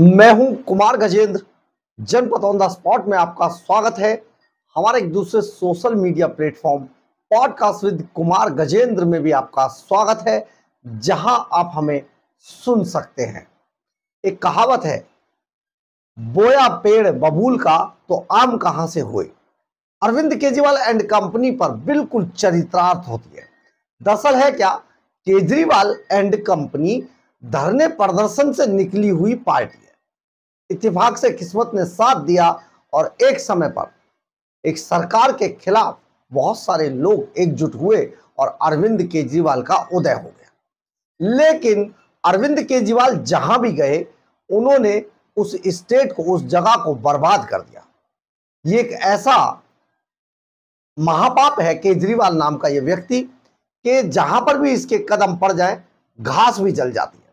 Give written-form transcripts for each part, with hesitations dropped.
मैं हूं कुमार गजेंद्र। जनपद ऑन द स्पॉट में आपका स्वागत है। हमारे एक दूसरे social media platform podcast with Kumar Gajendra में भी आपका स्वागत है, जहां आप हमें सुन सकते हैं। एक कहावत है, बोया पेड़ बबूल का तो आम कहां से हुए। अरविंद केजरीवाल एंड कंपनी पर बिल्कुल चरितार्थ होती है। दरअसल है क्या, केजरीवाल एंड कंपनी धरने प्रदर्शन से निकली हुई पार्टी है। इत्तेफाक से किस्मत ने साथ दिया और एक समय पर एक सरकार के खिलाफ बहुत सारे लोग एकजुट हुए और अरविंद केजरीवाल का उदय हो गया। लेकिन अरविंद केजरीवाल जहां भी गए, उन्होंने उस स्टेट को, उस जगह को बर्बाद कर दिया। ये एक ऐसा महापाप है केजरीवाल नाम का ये व्यक्ति कि जहां पर भी इसके कदम पड़ जाए घास भी जल जाती है।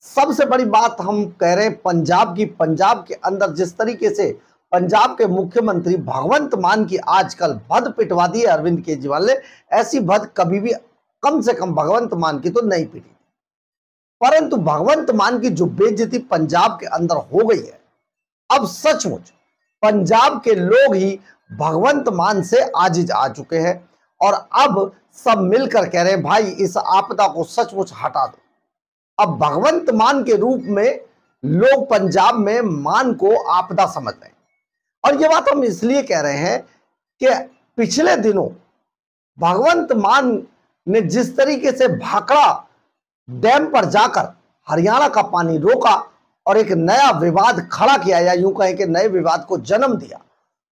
सबसे बड़ी बात हम कह रहे हैं पंजाब की। पंजाब के अंदर जिस तरीके से पंजाब के मुख्यमंत्री भगवंत मान की आजकल भद पिटवा दी है अरविंद केजरीवाल ने, ऐसी भद कभी भी कम से कम भगवंत मान की तो नहीं पिटी। परंतु भगवंत मान की जो बेइज्जती पंजाब के अंदर हो गई है, अब सचमुच पंजाब के लोग ही भगवंत मान से आजिज आ चुके हैं और अब सब मिलकर कह रहे हैं, भाई इस आपदा को सचमुच हटा दो। अब भगवंत मान के रूप में लोग पंजाब में मान को आपदा समझ रहे हैं। और ये बात हम इसलिए कह रहे हैं कि पिछले दिनों भगवंत मान ने जिस तरीके से भाखड़ा डैम पर जाकर हरियाणा का पानी रोका और एक नया विवाद खड़ा किया, या यूं कहें कि नए विवाद को जन्म दिया,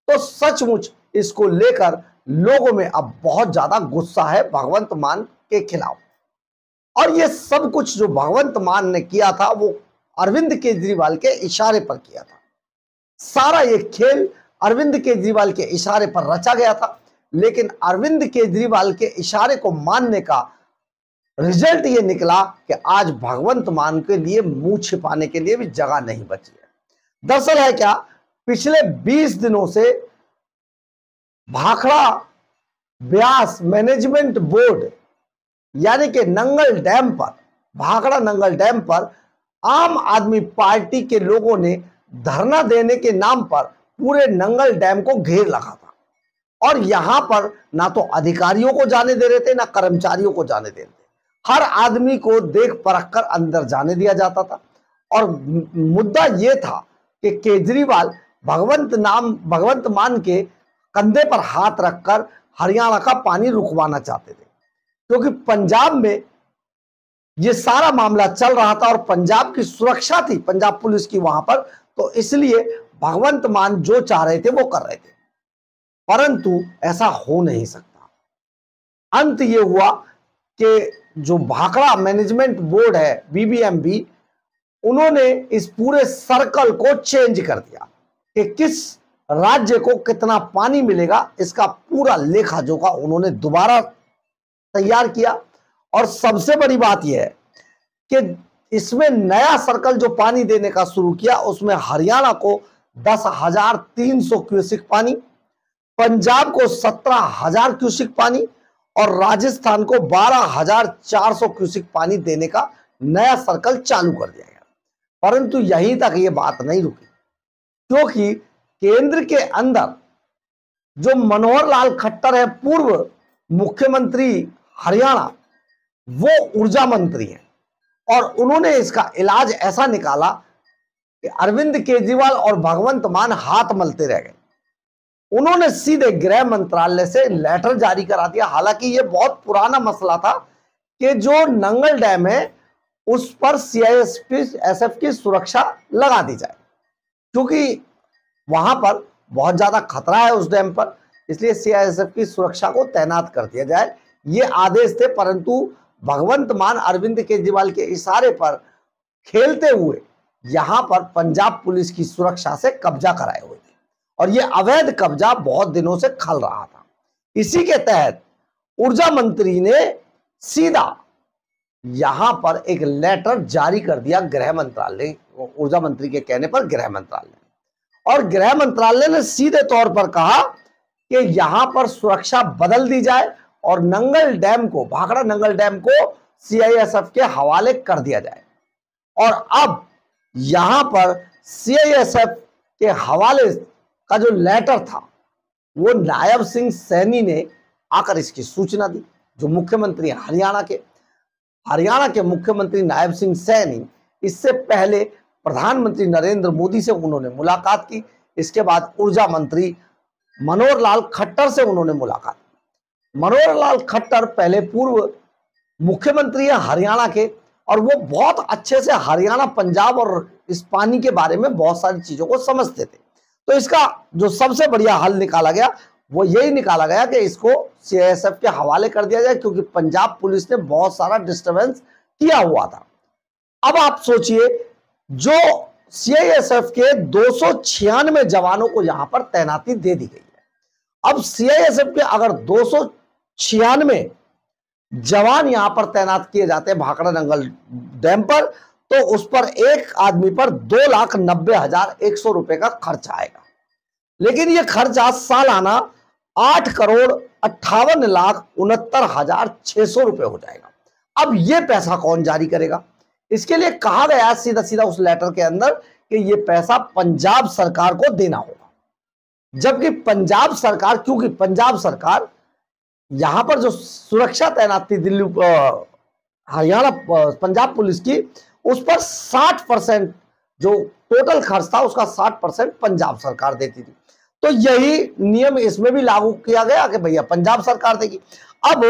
तो सचमुच इसको लेकर लोगों में अब बहुत ज्यादा गुस्सा है भगवंत मान के खिलाफ। और ये सब कुछ जो भगवंत मान ने किया था वो अरविंद केजरीवाल के इशारे पर किया था। सारा ये खेल अरविंद केजरीवाल के इशारे पर रचा गया था। लेकिन अरविंद केजरीवाल के इशारे को मानने का रिजल्ट ये निकला कि आज भगवंत मान के लिए मुंह छिपाने के लिए भी जगह नहीं बची है। दरअसल है क्या, पिछले 20 दिनों से भाखड़ा ब्यास मैनेजमेंट बोर्ड यानी कि नंगल डैम पर, भाखड़ा नंगल डैम पर आम आदमी पार्टी के लोगों ने धरना देने के नाम पर पूरे नंगल डैम को घेर रखा था। और यहां पर ना तो अधिकारियों को जाने दे रहे थे, ना कर्मचारियों को जाने दे रहे थे। हर आदमी को देख परख कर अंदर जाने दिया जाता था। और मुद्दा यह था कि केजरीवाल भगवंत मान के कंधे पर हाथ रखकर हरियाणा का पानी रुकवाना चाहते थे, क्योंकि पंजाब में यह सारा मामला चल रहा था और पंजाब की सुरक्षा थी, पंजाब पुलिस की वहां पर, तो इसलिए भगवंत मान जो चाह रहे थे वो कर रहे थे। परंतु ऐसा हो नहीं सकता। अंत यह हुआ कि जो भाखड़ा मैनेजमेंट बोर्ड है बीबीएमबी, उन्होंने इस पूरे सर्कल को चेंज कर दिया कि किस राज्य को कितना पानी मिलेगा, इसका पूरा लेखा जोखा उन्होंने दोबारा तैयार किया। और सबसे बड़ी बात यह है कि इसमें नया सर्कल जो पानी देने का शुरू किया, उसमें हरियाणा को 10,300 क्यूसिक पानी, पंजाब को 17,000 क्यूसिक पानी और राजस्थान को 12,400 क्यूसिक पानी देने का नया सर्कल चालू कर दिया गया। परंतु यहीं तक ये बात नहीं रुकी, क्योंकि केंद्र के अंदर जो मनोहर लाल खट्टर है, पूर्व मुख्यमंत्री हरियाणा, वो ऊर्जा मंत्री हैं और उन्होंने इसका इलाज ऐसा निकाला कि अरविंद केजरीवाल और भगवंत मान हाथ मलते रह गए। उन्होंने सीधे गृह मंत्रालय से लेटर जारी करा दिया। हालांकि यह बहुत पुराना मसला था कि जो नंगल डैम है उस पर सीआईएसएफ की सुरक्षा लगा दी जाए, क्योंकि वहां पर बहुत ज्यादा खतरा है उस डैम पर, इसलिए सीआईएसएफ की सुरक्षा को तैनात कर दिया जाए, ये आदेश थे। परंतु भगवंत मान अरविंद केजरीवाल के इशारे पर खेलते हुए यहां पर पंजाब पुलिस की सुरक्षा से कब्जा कराए हुए थे और यह अवैध कब्जा बहुत दिनों से खल रहा था। इसी के तहत ऊर्जा मंत्री ने सीधा यहां पर एक लेटर जारी कर दिया गृह मंत्रालय, ऊर्जा मंत्री के कहने पर गृह मंत्रालय, और गृह मंत्रालय ने सीधे तौर पर कहा कि यहां पर सुरक्षा बदल दी जाए और नंगल डैम को, भाखड़ा नंगल डैम को सीआईएसएफ के हवाले कर दिया जाए। और अब यहां पर सीआईएसएफ के हवाले का जो लेटर था वो नायब सिंह सैनी ने आकर इसकी सूचना दी। जो मुख्यमंत्री हरियाणा के मुख्यमंत्री नायब सिंह सैनी, इससे पहले प्रधानमंत्री नरेंद्र मोदी से उन्होंने मुलाकात की। इसके बाद ऊर्जा मंत्री मनोहर लाल खट्टर से उन्होंने मुलाकात की। मनोहर लाल खट्टर पहले पूर्व मुख्यमंत्री हैं हरियाणा के, और वो बहुत अच्छे से हरियाणा, पंजाब और इस पानी के बारे में बहुत सारी चीजों को समझते थे। तो इसका जो सबसे बढ़िया हल निकाला गया वो यही निकाला गया कि इसको सीआईएसएफ के हवाले कर दिया जाए, क्योंकि पंजाब पुलिस ने बहुत सारा डिस्टरबेंस किया हुआ था। अब आप सोचिए, जो सीआईएसएफ के 296 जवानों को यहां पर तैनाती दे दी गई है। अब सीआईएसएफ के अगर 296 जवान यहां पर तैनात किए जाते हैं भाखड़ा नंगल डैम पर, तो उस पर एक आदमी पर 2,90,100 रुपए का खर्च आएगा। लेकिन यह खर्चा सालाना 8,58,69,600 रुपए हो जाएगा। अब यह पैसा कौन जारी करेगा? इसके लिए कहा गया सीधा सीधा उस लेटर के अंदर कि यह पैसा पंजाब सरकार को देना होगा। जबकि पंजाब सरकार, क्योंकि पंजाब सरकार यहां पर जो सुरक्षा तैनात थी दिल्ली हरियाणा पंजाब पुलिस की, उस पर 60% जो टोटल खर्च था उसका 60% पंजाब सरकार देती थी। तो यही नियम इसमें भी लागू किया गया कि भैया पंजाब सरकार देगी। अब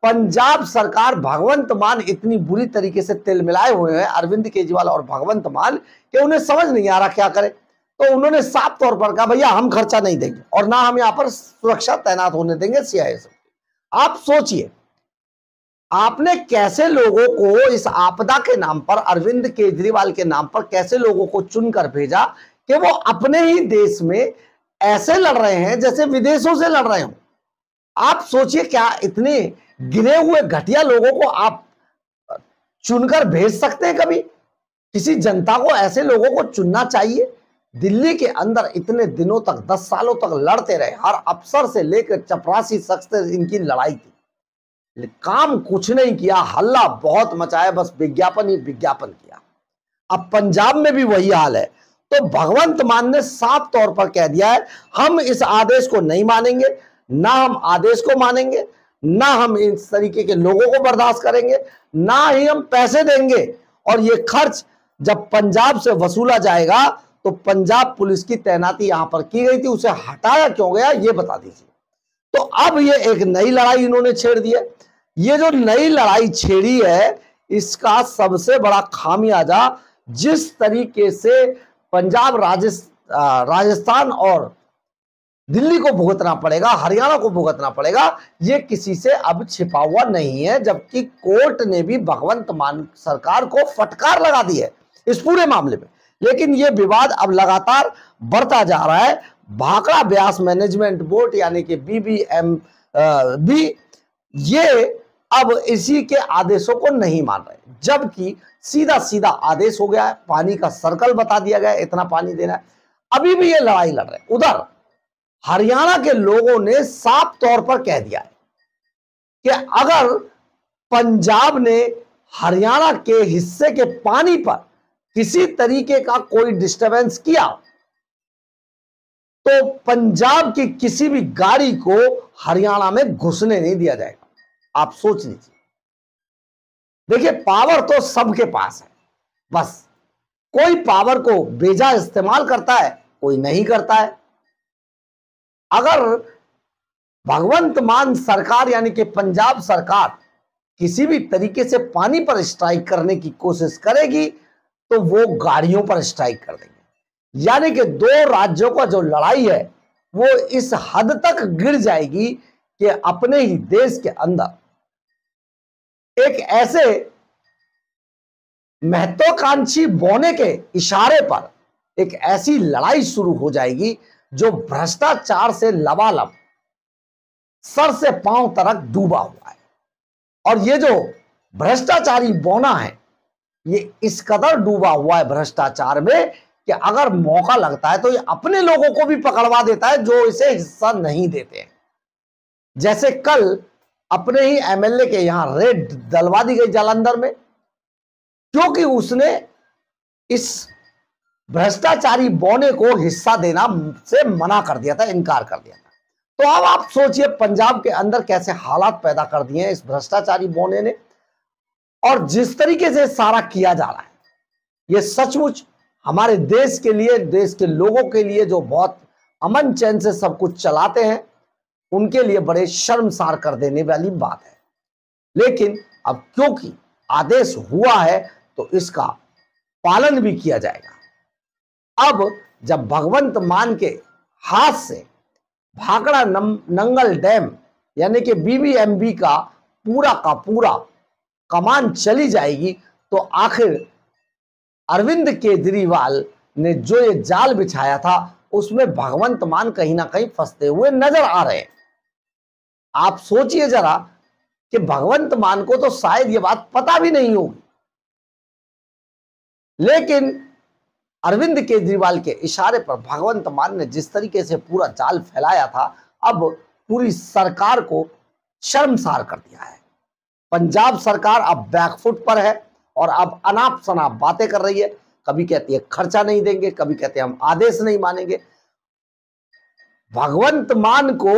पंजाब सरकार, भगवंत मान इतनी बुरी तरीके से तिल मिलाए हुए हैं अरविंद केजरीवाल और भगवंत मान, कि उन्हें समझ नहीं आ रहा क्या करे। तो उन्होंने साफ तौर पर कहा भैया हम खर्चा नहीं देंगे और ना हम यहां पर सुरक्षा तैनात होने देंगे सीआईएसएफ। आप सोचिए, आपने कैसे लोगों को इस आपदा के नाम पर, अरविंद केजरीवाल के नाम पर कैसे लोगों को चुनकर भेजा कि वो अपने ही देश में ऐसे लड़ रहे हैं जैसे विदेशों से लड़ रहे हो। आप सोचिए, क्या इतने गिरे हुए घटिया लोगों को आप चुनकर भेज सकते हैं? कभी किसी जनता को ऐसे लोगों को चुनना चाहिए। दिल्ली के अंदर इतने दिनों तक, 10 सालों तक लड़ते रहे, हर अफसर से लेकर चपरासी शख्स से इनकी लड़ाई थी, काम कुछ नहीं किया, हल्ला बहुत मचाया, बस विज्ञापन ही विज्ञापन किया। अब पंजाब में भी वही हाल है। तो भगवंत मान ने साफ तौर पर कह दिया है हम इस आदेश को नहीं मानेंगे, ना हम आदेश को मानेंगे, ना हम इस तरीके के लोगों को बर्दाश्त करेंगे, ना ही हम पैसे देंगे। और ये खर्च जब पंजाब से वसूला जाएगा तो पंजाब पुलिस की तैनाती यहां पर की गई थी, उसे हटाया क्यों गया ये बता दीजिए। तो अब ये एक नई लड़ाई इन्होंने छेड़ दी है। ये जो नई लड़ाई छेड़ी है, इसका सबसे बड़ा खामियाजा जिस तरीके से पंजाब, राजस्थान और दिल्ली को भुगतना पड़ेगा, हरियाणा को भुगतना पड़ेगा, ये किसी से अब छिपा हुआ नहीं है। जबकि कोर्ट ने भी भगवंत मान सरकार को फटकार लगा दी है इस पूरे मामले में। लेकिन ये विवाद अब लगातार बढ़ता जा रहा है। भाखड़ा ब्यास मैनेजमेंट बोर्ड यानी कि BBMB, ये अब इसी के आदेशों को नहीं मान रहे, जबकि सीधा सीधा आदेश हो गया है, पानी का सर्कल बता दिया गया है, इतना पानी देना है। अभी भी ये लड़ाई लड़ रहे हैं। उधर हरियाणा के लोगों ने साफ तौर पर कह दिया है कि अगर पंजाब ने हरियाणा के हिस्से के पानी पर किसी तरीके का कोई डिस्टरबेंस किया तो पंजाब की किसी भी गाड़ी को हरियाणा में घुसने नहीं दिया जाएगा। आप सोच लीजिए। देखिए, पावर तो सबके पास है, बस कोई पावर को बेजा इस्तेमाल करता है, कोई नहीं करता है। अगर भगवंत मान सरकार यानी कि पंजाब सरकार किसी भी तरीके से पानी पर स्ट्राइक करने की कोशिश करेगी तो वो गाड़ियों पर स्ट्राइक कर देंगे। यानी कि दो राज्यों का जो लड़ाई है वो इस हद तक गिर जाएगी कि अपने ही देश के अंदर एक ऐसे महत्वाकांक्षी बोने के इशारे पर एक ऐसी लड़ाई शुरू हो जाएगी जो भ्रष्टाचार से लबालब सर से पांव तक डूबा हुआ है। और ये जो भ्रष्टाचारी बोना है ये इस कदर डूबा हुआ है भ्रष्टाचार में कि अगर मौका लगता है तो ये अपने लोगों को भी पकड़वा देता है जो इसे हिस्सा नहीं देते हैं। जैसे कल अपने ही MLA के यहां रेड डलवा दी गई जालंधर में, क्योंकि उसने इस भ्रष्टाचारी बौने को हिस्सा देना से मना कर दिया था, इनकार कर दिया था। तो अब आप सोचिए पंजाब के अंदर कैसे हालात पैदा कर दिए हैं इस भ्रष्टाचारी बौने ने, और जिस तरीके से सारा किया जा रहा है, ये सचमुच हमारे देश के लिए, देश के लोगों के लिए जो बहुत अमन चैन से सब कुछ चलाते हैं, उनके लिए बड़े शर्मसार कर देने वाली बात है। लेकिन अब क्योंकि आदेश हुआ है तो इसका पालन भी किया जाएगा। अब जब भगवंत मान के हाथ से भाखड़ा नंगल डैम यानी कि बीबीएमबी का पूरा कमान चली जाएगी, तो आखिर अरविंद केजरीवाल ने जो ये जाल बिछाया था उसमें भगवंत मान कहीं ना कहीं फंसते हुए नजर आ रहे हैं। आप सोचिए जरा कि भगवंत मान को तो शायद ये बात पता भी नहीं होगी, लेकिन अरविंद केजरीवाल के इशारे पर भगवंत मान ने जिस तरीके से पूरा जाल फैलाया था, अब पूरी सरकार को शर्मसार कर दिया है। पंजाब सरकार अब बैकफुट पर है और अब अनाप शनाप बातें कर रही है। कभी कहती है खर्चा नहीं देंगे, कभी कहते हैं हम आदेश नहीं मानेंगे। भगवंत मान को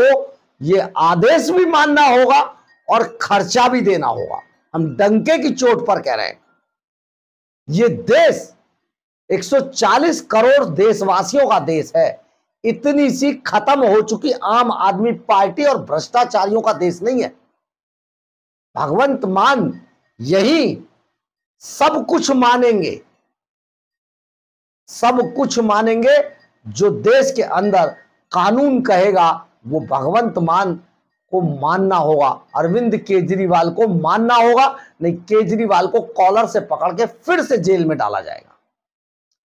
ये आदेश भी मानना होगा और खर्चा भी देना होगा। हम डंके की चोट पर कह रहे हैं, ये देश 140 करोड़ देशवासियों का देश है। इतनी सी खत्म हो चुकी आम आदमी पार्टी और भ्रष्टाचारियों का देश नहीं है। भगवंत मान यही सब कुछ मानेंगे, सब कुछ मानेंगे। जो देश के अंदर कानून कहेगा वो भगवंत मान को मानना होगा, अरविंद केजरीवाल को मानना होगा, नहीं केजरीवाल को कॉलर से पकड़ के फिर से जेल में डाला जाएगा।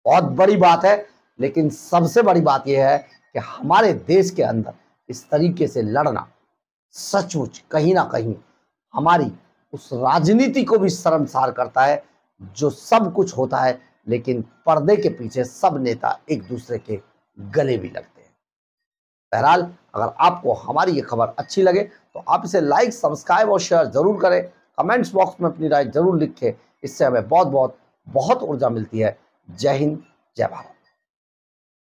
बहुत बड़ी बात है। लेकिन सबसे बड़ी बात यह है कि हमारे देश के अंदर इस तरीके से लड़ना सचमुच कहीं ना कहीं हमारी उस राजनीति को भी शर्मसार करता है, जो सब कुछ होता है लेकिन पर्दे के पीछे सब नेता एक दूसरे के गले भी लगते हैं। बहरहाल, अगर आपको हमारी ये खबर अच्छी लगे तो आप इसे लाइक, सब्सक्राइब और शेयर जरूर करें। कमेंट्स बॉक्स में अपनी राय जरूर लिखें, इससे हमें बहुत ऊर्जा मिलती है। जय हिंद, जय भारत।